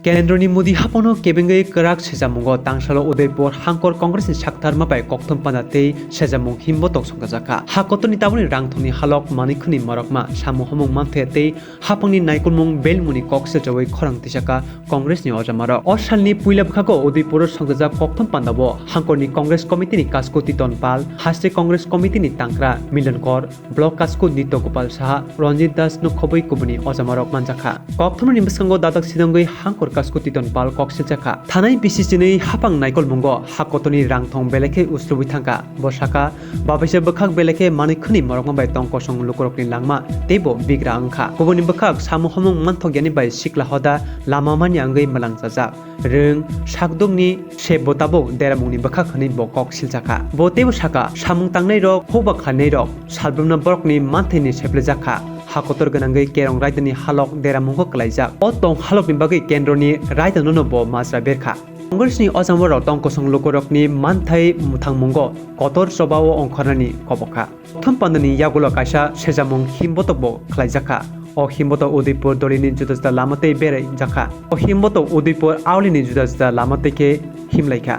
केन्द्रनि मोदी हापनो केबेंगै कराक सेजामुंगो तांसालो उदयपुर हांकर कांग्रेसनि साक्थार मापाय कक्थम पानाते सेजामुं हिम्बतक संगाजाखा हाकतनि ताबुनि रांथनि हालक मानिखनि मरकमा सामु हमुं मानथेते हापंनि नायकुलमुं बेलमुनि कक्से जवै खरां तिसाका कांग्रेसनि अजामारो असालनि पुइलाबखाको उदयपुर संगाजा कक्थम पानाबो हांकरनि कांग्रेस कमिटिनि कास्को तितन पाल हास्टे कांग्रेस कमिटिनि तांक्रा मिलनकर ब्लक कास्को नित्य गोपाल साहा रंजित दास नो खबै कुबुनि अजामारो मानजाखा कक्थमनि बिसंगो दादक सिदंगै हांकर कास्को तितन पाल कक्से जाखा थानाय बिसिसिनै हापां नायकल मुंगो हाकतनि रांथं बेलेखे उस्रुबि थांका बसाका बाबैसे बखाक बेलेखे मानिखनि मरकमा बाय तंकसं लुकरकनि लांमा तेबो बिग्रा अंखा गुबुननि बखाक सामु हमुं मानथग्यानि बाय सिक्ला हदा लामा मानि आंगै मलां जाजाक रों साकदुंनि से बताबो देरामुंनि बखाक हनै बकक सिलजाखा बतेबो साका सामुं तांनाय रक होबा खानाय रक सालब्रमना बरकनि मानथैनि सेप्ले जाखा हाकतर गनांगै केरं रायतनि हालक देरामुंगो कलाइजाक अ तं हालकनि बागै केन्द्रनि रायतननो ब माजरा बेरखा कांग्रेसनि अजामराव तंकसं लोकरकनि मानथाय मुथांमुंगो कतर सबाव अंखरनानि कबखा प्रथम पान्दनि यागुल कायसा सेजामुं हिम्बतबो खलाइजाखा अ हिम्बत उदयपुर दलिनि जुदा जुदा लामातै बेराय जाखा अ हिम्बत उदयपुर आवलिनि जुदा जुदा लामातैके हिमलाइखा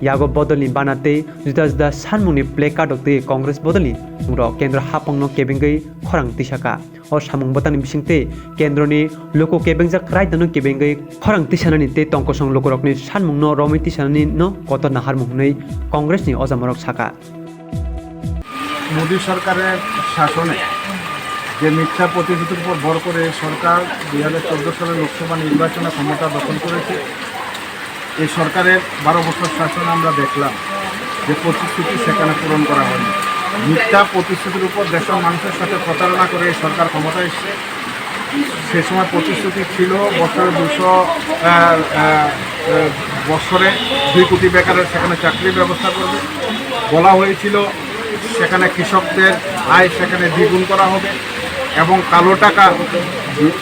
यागो बदलनि बानाते जुदा जुदा सानमुंनि प्लेकार्ड ते कांग्रेस बदलनि मुंग केन्द्र हापंनो केबेंगै खरां तिसाका और सामुं बतानि बिसिंते केन्द्रनि लोको केबेंजा रायतनो केबेंगै खरां तिसानानि ते तंकसं लोकरकनि सानमुंनो रमि तिसानानि न कत नाहार मुंनै कांग्रेसनि अजामरक साका मोदी सरकारेर शासने যে মিথ্যা প্রতিশ্রুতির উপর ভর করে সরকার 2014 সালের লোকসভা নির্বাচনে ক্ষমতা দখল করেছে। এই সরকারের 12 বছর শাসন আমরা দেখলাম যে প্রতিশ্রুতি সেখানে পূরণ করা হয়নি। মিথ্যা প্রতিশ্রুতির উপর দেশের মানুষের সাথে প্রতারণা করে এই সরকার ক্ষমতায় এসেছে। সে সময় প্রতিশ্রুতি ছিল বছরে 2 কোটি বেকারের সেখানে চাকরির ব্যবস্থা করবে। বলা হয়েছিল সেখানে কৃষকদের আয় সেখানে দ্বিগুণ করা হবে এবং কালো টাকা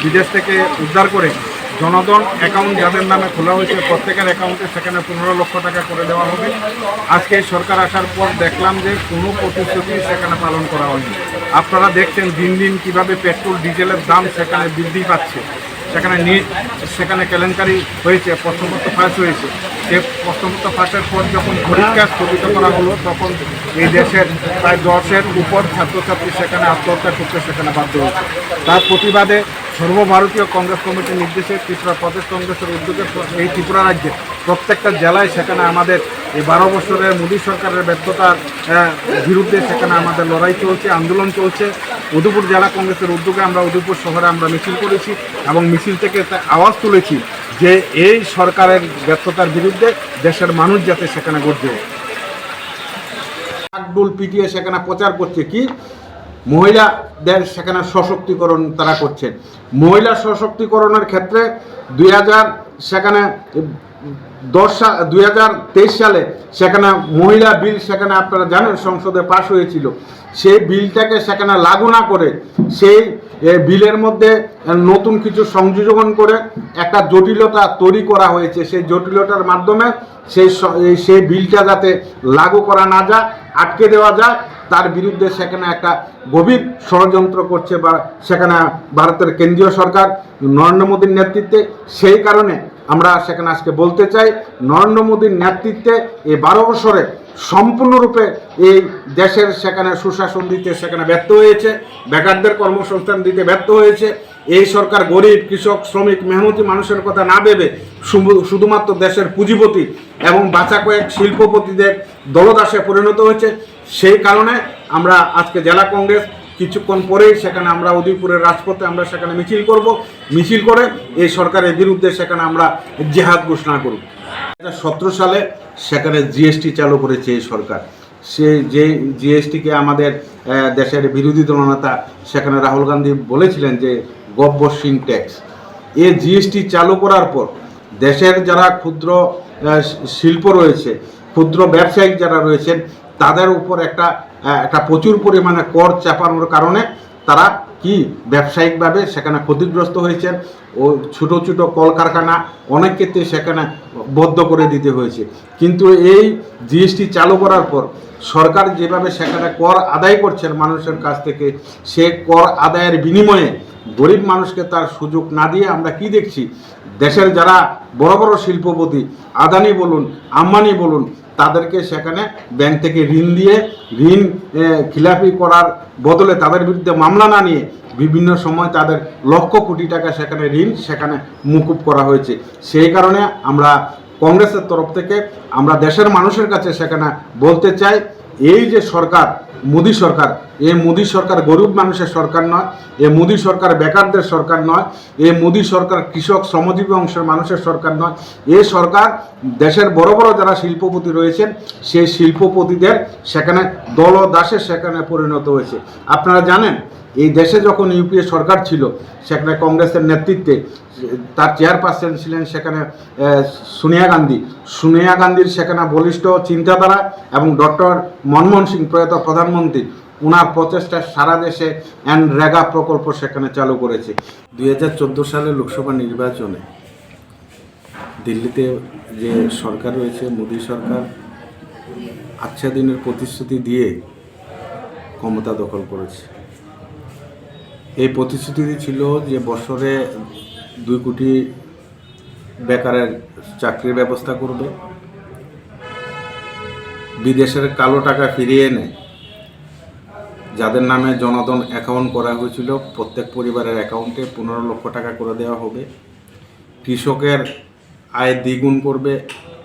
বিদেশ থেকে উদ্ধার করে জনধন অ্যাকাউন্ট যাদের নামে খোলা হয়েছে প্রত্যেকের অ্যাকাউন্টে সেখানে 15 লক্ষ টাকা করে দেওয়া হবে। আজকে সরকার আসার পর দেখলাম যে কোনো প্রতিশ্রুতি সেখানে পালন করা হয়নি। আপনারা দেখছেন দিন দিন কীভাবে পেট্রোল ডিজেলের দাম সেখানে বৃদ্ধি পাচ্ছে। সেখানে কেলেঙ্কারি হয়েছে, প্রশ্নপত্র ফাঁস হয়েছে। সে প্রশ্নপত্র ফাঁসের পর যখন পরীক্ষা স্থগিত করা হলো তখন এই দেশের প্রায় 10-এর উপর ছাত্রছাত্রী সেখানে আত্মহত্যা করতে সেখানে বাধ্য হয়েছে। তার প্রতিবাদে সর্বভারতীয় কংগ্রেস কমিটির নির্দেশে ত্রিপুরা প্রদেশ কংগ্রেসের উদ্যোগে এই ত্রিপুরা রাজ্যে প্রত্যেকটা জেলায় সেখানে আমাদের এই 12 বছরের মোদী সরকারের ব্যর্থতার বিরুদ্ধে সেখানে আমাদের লড়াই চলছে, আন্দোলন চলছে। উদয়পুর জেলা কংগ্রেসের উদ্যোগে আমরা উদয়পুর শহরে আমরা মিছিল করেছি এবং মিছিল থেকে আওয়াজ তুলেছি যে এই সরকারের ব্যর্থতার বিরুদ্ধে দেশের মানুষ যাতে সেখানে গর্জে ডাকডোল পিটিয়ে সেখানে প্রচার করছে কি মহিলাদের সেখানে সশক্তিকরণ তারা করছেন। মহিলা সশক্তিকরণের ক্ষেত্রে 2023 সালে সেখানে মহিলা বিল সেখানে আপনারা জানেন সংসদে পাশ হয়েছিল। সেই বিলটাকে সেখানে লাগু না করে সেই বিলের মধ্যে নতুন কিছু সংযোজন করে একটা জটিলতা তৈরি করা হয়েছে। সেই জটিলতার মাধ্যমে সেই বিলটা যাতে লাগু করা না যায়, আটকে দেওয়া যায়, তার বিরুদ্ধে সেখানে একটা গভীর ষড়যন্ত্র করছে বা সেখানে ভারতের কেন্দ্রীয় সরকার নরেন্দ্র মোদীর নেতৃত্বে। সেই কারণে আমরা সেখানে আজকে বলতে চাই নরেন্দ্র মোদীর নেতৃত্বে এই 12 বছরে সম্পূর্ণরূপে এই দেশের সেখানে সুশাসন দিতে সেখানে ব্যর্থ হয়েছে, বেকারদের কর্মসংস্থান দিতে ব্যর্থ হয়েছে। এই সরকার গরিব, কৃষক, শ্রমিক, মেহনতি মানুষের কথা না ভেবে শুধুমাত্র দেশের পুঁজিপতি এবং বাঁচা কয়েক শিল্পপতিদের দলদাসে পরিণত হয়েছে। সেই কারণে আমরা আজকে জেলা কংগ্রেস কিছুক্ষণ পরেই সেখানে আমরা উদয়পুরের রাজপথে আমরা সেখানে মিছিল করব। মিছিল করে এই সরকারের বিরুদ্ধে সেখানে আমরা জেহাদ ঘোষণা করব। 2017 সালে সেখানে জিএসটি চালু করেছে এই সরকার। যে জিএসটিকে আমাদের দেশের বিরোধী দলনেতা সেখানে রাহুল গান্ধী বলেছিলেন যে গব্বরসিং ট্যাক্স। এই জিএসটি চালু করার পর দেশের যারা ক্ষুদ্র শিল্প রয়েছে, ক্ষুদ্র ব্যবসায়িক যারা রয়েছেন তাদের উপর একটা প্রচুর পরিমাণে কর চাপানোর কারণে তারা কি ব্যবসায়িকভাবে সেখানে ক্ষতিগ্রস্ত হয়েছেন ও ছোটো ছোটো কলকারখানা অনেক ক্ষেত্রে সেখানে বন্ধ করে দিতে হয়েছে। কিন্তু এই জিএসটি চালু করার পর সরকার যেভাবে সেখানে কর আদায় করছেন মানুষের কাছ থেকে, সে কর আদায়ের বিনিময়ে গরিব মানুষকে তার সুযোগ না দিয়ে আমরা কি দেখছি, দেশের যারা বড় বড় শিল্পপতি, আদানি বলুন, আম্বানি বলুন, তাদেরকে সেখানে ব্যাংক থেকে ঋণ দিয়ে ঋণ খিলাপি করার বদলে তাদের বিরুদ্ধে মামলা না নিয়ে বিভিন্ন সময় তাদের লক্ষ কোটি টাকা সেখানে ঋণ সেখানে মকুব করা হয়েছে। সেই কারণে আমরা কংগ্রেসের তরফ থেকে আমরা দেশের মানুষের কাছে সেখানে বলতে চাই, এই যে সরকার, মোদী সরকার, এই মোদী সরকার গরিব মানুষের সরকার নয়, এই মোদী সরকার বেকারদের সরকার নয়, এই মোদী সরকার কৃষক শ্রমজীবী অংশের মানুষের সরকার নয়। এই সরকার দেশের বড় বড় যারা শিল্পপতি রয়েছেন সেই শিল্পপতিদের সেখানে দলদাসে সেখানে পরিণত হয়েছে। আপনারা জানেন, এই দেশে যখন ইউপিএ সরকার ছিল সেখানে কংগ্রেসের নেতৃত্বে তার চেয়ারপারসন ছিলেন সেখানে সোনিয়া গান্ধীর সেখানে বলিষ্ঠ চিন্তাধারা এবং ডক্টর মনমোহন সিং প্রয়াত প্রধানমন্ত্রী, ওনার প্রচেষ্টা সারা দেশে রেগা প্রকল্প সেখানে চালু করেছে। 2014 সালে লোকসভা নির্বাচনে দিল্লিতে যে সরকার রয়েছে, মোদী সরকার আচ্ছা দিনের প্রতিশ্রুতি দিয়ে ক্ষমতা দখল করেছে। এই প্রতিশ্রুতি ছিল যে বছরে 2 কোটি বেকারের চাকরির ব্যবস্থা করবে, বিদেশের কালো টাকা ফিরিয়ে এনে যাদের নামে জনধন অ্যাকাউন্ট করা হয়েছিল প্রত্যেক পরিবারের অ্যাকাউন্টে 15 লক্ষ টাকা করে দেওয়া হবে, কৃষকের আয় দ্বিগুণ করবে,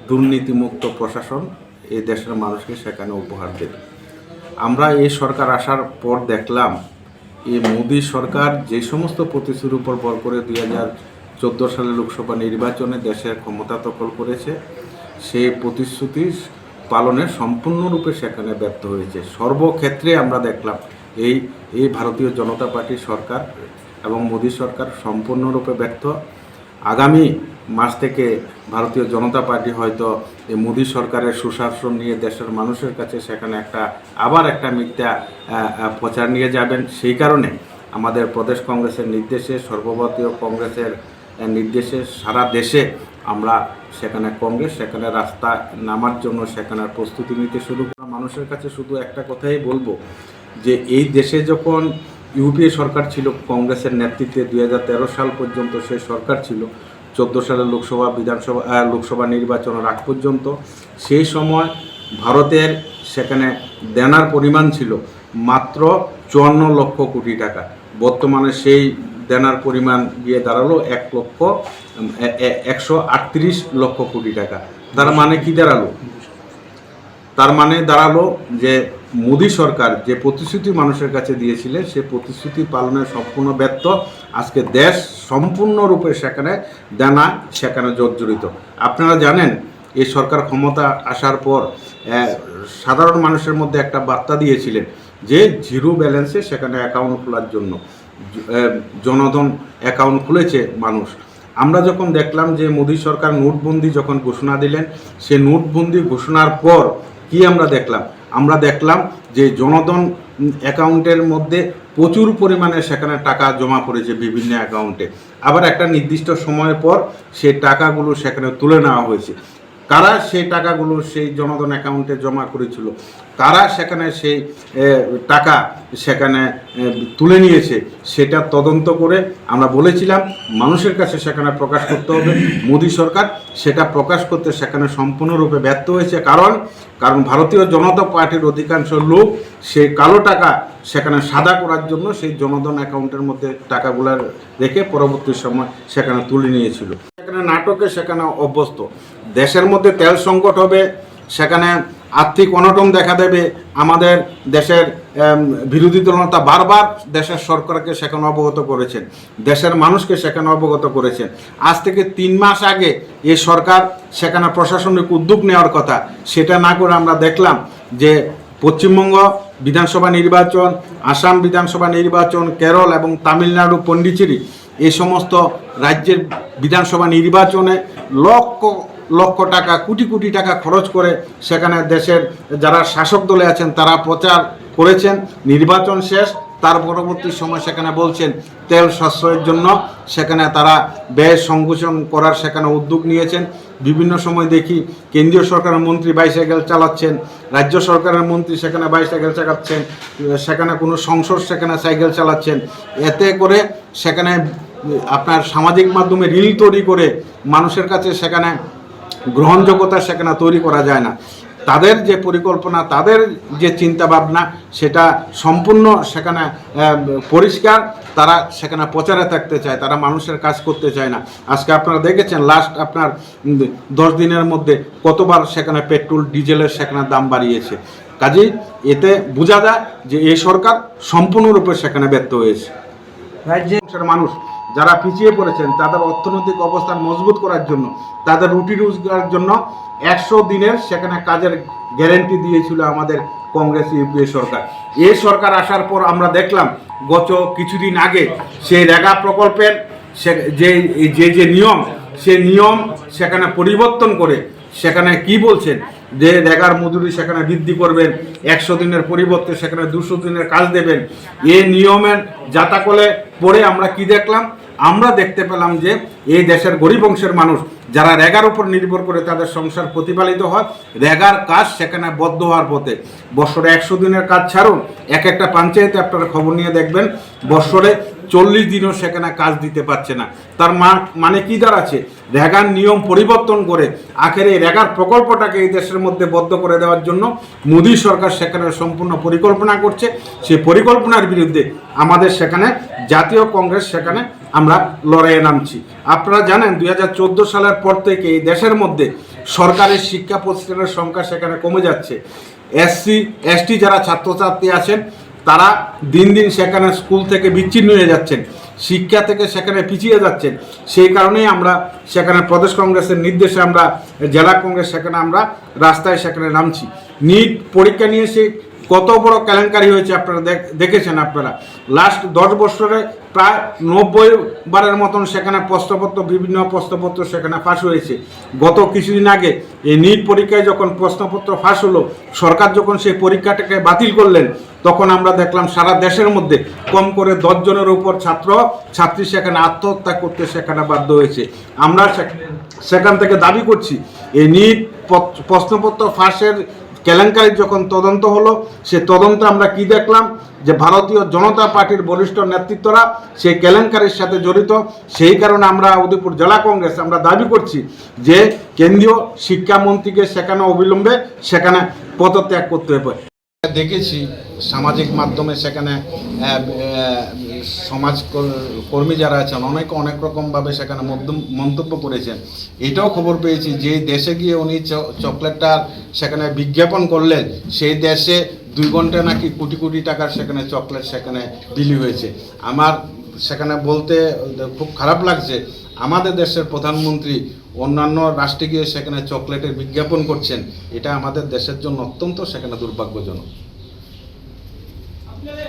দুর্নীতিমুক্ত প্রশাসন এই দেশের মানুষকে সেখানে উপহার দেবে। আমরা এই সরকার আসার পর দেখলাম এই মোদী সরকার যে সমস্ত প্রতিশ্রুতির উপর ভর করে 2014 সালে লোকসভা নির্বাচনে দেশের ক্ষমতা দখল করেছে, সেই প্রতিশ্রুতি পালনে সম্পূর্ণরূপে সেখানে ব্যর্থ হয়েছে। সর্বক্ষেত্রে আমরা দেখলাম এই ভারতীয় জনতা পার্টি সরকার এবং মোদী সরকার সম্পূর্ণরূপে ব্যর্থ। আগামী মাস থেকে ভারতীয় জনতা পার্টি হয়তো এই মোদী সরকারের সুশাসন নিয়ে দেশের মানুষের কাছে সেখানে আবার একটা মিথ্যা প্রচার নিয়ে যাবেন। সেই কারণে আমাদের প্রদেশ কংগ্রেসের নির্দেশে, সর্বভারতীয় কংগ্রেসের নির্দেশে সারা দেশে আমরা সেখানে রাস্তা নামার জন্য সেখানে প্রস্তুতি নিতে শুরু করা। মানুষের কাছে শুধু একটা কথাই বলবো যে এই দেশে যখন ইউপিএ সরকার ছিল কংগ্রেসের নেতৃত্বে 2013 সাল পর্যন্ত সেই সরকার ছিল, 14 সালে লোকসভা নির্বাচনের আগ পর্যন্ত, সেই সময় ভারতের সেখানে দেনার পরিমাণ ছিল মাত্র 54 লক্ষ কোটি টাকা। বর্তমানে সেই দেনার পরিমাণ গিয়ে দাঁড়ালো 138 লক্ষ কোটি টাকা। তার মানে কি দাঁড়ালো? তার মানে দাঁড়ালো যে মোদী সরকার যে প্রতিশ্রুতি মানুষের কাছে দিয়েছিলেন সে প্রতিশ্রুতি পালনের সম্পূর্ণ ব্যর্থ। আজকে দেশ সম্পূর্ণরূপে সেখানে জর্জরিত। আপনারা জানেন এই সরকার ক্ষমতা আসার পর সাধারণ মানুষের মধ্যে একটা বার্তা দিয়েছিলেন যে জিরো ব্যালেন্সে সেখানে অ্যাকাউন্ট খোলার জন্য জনধন অ্যাকাউন্ট খুলেছে মানুষ। আমরা যখন দেখলাম যে মোদী সরকার নোটবন্দি যখন ঘোষণা দিলেন, সে নোটবন্দি ঘোষণার পর কি আমরা দেখলাম যে জনধন অ্যাকাউন্টের মধ্যে প্রচুর পরিমাণে সেখানে টাকা জমা পড়েছে বিভিন্ন অ্যাকাউন্টে। আবার একটা নির্দিষ্ট সময় পর সেই টাকাগুলো সেখানে তুলে নেওয়া হয়েছে। কারা সেই টাকাগুলো সেই জনধন অ্যাকাউন্টে জমা করেছিল, কারা সেখানে সেই টাকা সেখানে তুলে নিয়েছে, সেটা তদন্ত করে আমরা বলেছিলাম মানুষের কাছে সেখানে প্রকাশ করতে হবে। মোদী সরকার সেটা প্রকাশ করতে সেখানে সম্পূর্ণরূপে ব্যর্থ হয়েছে। কারণ ভারতীয় জনতা পার্টির অধিকাংশ লোক সেই কালো টাকা সেখানে সাদা করার জন্য সেই জনধন অ্যাকাউন্টের মধ্যে টাকাগুলো রেখে পরবর্তী সময় সেখানে তুলে নিয়েছিল। সেখানে নাটকে সেখানে অভ্যস্ত। দেশের মধ্যে তেল সংকট হবে, সেখানে আর্থিক অনটন দেখা দেবে। আমাদের দেশের বিরোধী দলনেতা বারবার দেশের সরকারকে সেখানে অবগত করেছেন, দেশের মানুষকে সেখানে অবগত করেছেন। আজ থেকে 3 মাস আগে এই সরকার সেখানে প্রশাসনিক উদ্যোগ নেওয়ার কথা, সেটা না করে আমরা দেখলাম যে পশ্চিমবঙ্গ বিধানসভা নির্বাচন, আসাম বিধানসভা নির্বাচন, কেরল এবং তামিলনাড়ু, পন্ডিচেরি এই সমস্ত রাজ্যের বিধানসভা নির্বাচনে লক্ষ লক্ষ টাকা, কোটি কোটি টাকা খরচ করে সেখানে দেশের যারা শাসক দলে আছেন তারা প্রচার করেছেন। নির্বাচন শেষ, তার পরবর্তী সময় সেখানে বলছেন তেল সাশ্রয়ের জন্য সেখানে তারা ব্যয় সংকোচন করার সেখানে উদ্যোগ নিয়েছেন। বিভিন্ন সময় দেখি কেন্দ্রীয় সরকারের মন্ত্রী বাইসাইকেল চালাচ্ছেন, রাজ্য সরকারের মন্ত্রী সেখানে বাইসাইকেল চালাচ্ছেন, সেখানে কোনো সংসদ সেখানে সাইকেল চালাচ্ছেন। এতে করে সেখানে আপনার সামাজিক মাধ্যমে রিল তৈরি করে মানুষের কাছে সেখানে গ্রহণযোগ্যতা সেখানে তৈরি করা যায় না। তাদের যে পরিকল্পনা, তাদের যে চিন্তাভাবনা, সেটা সম্পূর্ণ সেখানে পরিষ্কার। তারা সেখানে প্রচারে থাকতে চায়, তারা মানুষের কাজ করতে চায় না। আজকে আপনারা দেখেছেন লাস্ট আপনার 10 দিনের মধ্যে কতবার সেখানে পেট্রোল ডিজেলের সেখানে দাম বাড়িয়েছে। কাজেই এতে বোঝা যায় যে এই সরকার সম্পূর্ণরূপে সেখানে ব্যর্থ হয়েছে। রাজ্যের মানুষ যারা পিছিয়ে পড়েছেন তাদের অর্থনৈতিক অবস্থান মজবুত করার জন্য, তাদের রুটি রোজগারের জন্য 100 দিনের সেখানে কাজের গ্যারেন্টি দিয়েছিল আমাদের কংগ্রেস ইউপিএ সরকার। এই সরকার আসার পর আমরা দেখলাম গত কিছুদিন আগে সেই রেগা প্রকল্পের যে নিয়ম, সেই নিয়ম সেখানে পরিবর্তন করে সেখানে কি বলছেন যে রেগার মজুরি সেখানে বৃদ্ধি করবেন, 100 দিনের পরিবর্তে সেখানে 200 দিনের কাজ দেবেন। এই নিয়মের জাতাকলে পড়ে আমরা কি দেখলাম? আমরা দেখতে পেলাম যে এই দেশের গরিব অংশের মানুষ যারা রেগার উপর নির্ভর করে তাদের সংসার প্রতিপালিত হয়, রেগার কাজ সেখানে বদ্ধ হওয়ার পথে। বৎসরে 100 দিনের কাজ ছাড়ুন, একটা পঞ্চায়েতে আপনারা খবর নিয়ে দেখবেন বৎসরে 40 দিনও সেখানে কাজ দিতে পারছে না। তার মানে কি দাঁড়াচ্ছে? রেগার নিয়ম পরিবর্তন করে আখেরে রেগার প্রকল্পটাকে এই দেশের মধ্যে বদ্ধ করে দেওয়ার জন্য মোদী সরকার সেখানে সম্পূর্ণ পরিকল্পনা করছে। সেই পরিকল্পনার বিরুদ্ধে আমাদের সেখানে জাতীয় কংগ্রেস সেখানে আমরা লড়াইয়ে নামছি। আপনারা জানেন 2014 সালের পর থেকে এই দেশের মধ্যে সরকারি শিক্ষা প্রতিষ্ঠানের সংখ্যা সেখানে কমে যাচ্ছে। SC ST যারা ছাত্রছাত্রী আছেন তারা দিন দিন সেখানে স্কুল থেকে বিচ্ছিন্ন হয়ে যাচ্ছেন, শিক্ষা থেকে সেখানে পিছিয়ে যাচ্ছেন। সেই কারণেই আমরা সেখানে প্রদেশ কংগ্রেসের নির্দেশে আমরা জেলা কংগ্রেস সেখানে আমরা রাস্তায় সেখানে নামছি। নিট পরীক্ষা নিয়ে সে কত বড় কেলেঙ্কারি হয়েছে আপনারা দেখেছেন। আপনারা লাস্ট 10 বছরে প্রায় 90 বারের মতন সেখানে প্রশ্নপত্র, বিভিন্ন প্রশ্নপত্র সেখানে ফাঁস হয়েছে। গত কিছুদিন আগে এই নিট পরীক্ষায় যখন প্রশ্নপত্র ফাঁস হলো, সরকার যখন সেই পরীক্ষাটাকে বাতিল করলেন, তখন আমরা দেখলাম সারা দেশের মধ্যে কম করে 10 জনের উপর ছাত্র ছাত্রী সেখানে আত্মহত্যা করতে সেখানে বাধ্য হয়েছে। আমরা সেখান থেকে দাবি করছি এই নিট প্রশ্নপত্র ফাঁসের কেলেঙ্কারি যখন তদন্ত হলো, সে তদন্তে আমরা কি দেখলাম যে ভারতীয় জনতা পার্টির বরিষ্ঠ নেতৃত্বরা সেই কেলেঙ্কারির সাথে জড়িত। সেই কারণে আমরা উদয়পুর জেলা কংগ্রেস আমরা দাবি করছি যে কেন্দ্রীয় শিক্ষামন্ত্রীকে সেখানে অবিলম্বে সেখানে পদত্যাগ করতে হবে। দেখেছি সামাজিক মাধ্যমে সেখানে সমাজ কর্মী যারা আছেন অনেক রকমভাবে সেখানে মন্তব্য করেছেন। এটাও খবর পেয়েছি যে দেশে গিয়ে উনি চকলেটটার সেখানে বিজ্ঞাপন করলেন, সেই দেশে 2 ঘন্টা নাকি কোটি কোটি টাকার সেখানে চকলেট সেখানে বিলি হয়েছে। আমার সেখানে বলতে খুব খারাপ লাগছে, আমাদের দেশের প্রধানমন্ত্রী অন্যান্য রাষ্ট্রে গিয়ে সেখানে চকলেটের বিজ্ঞাপন করছেন। এটা আমাদের দেশের জন্য অত্যন্ত সেখানে দুর্ভাগ্যজনক।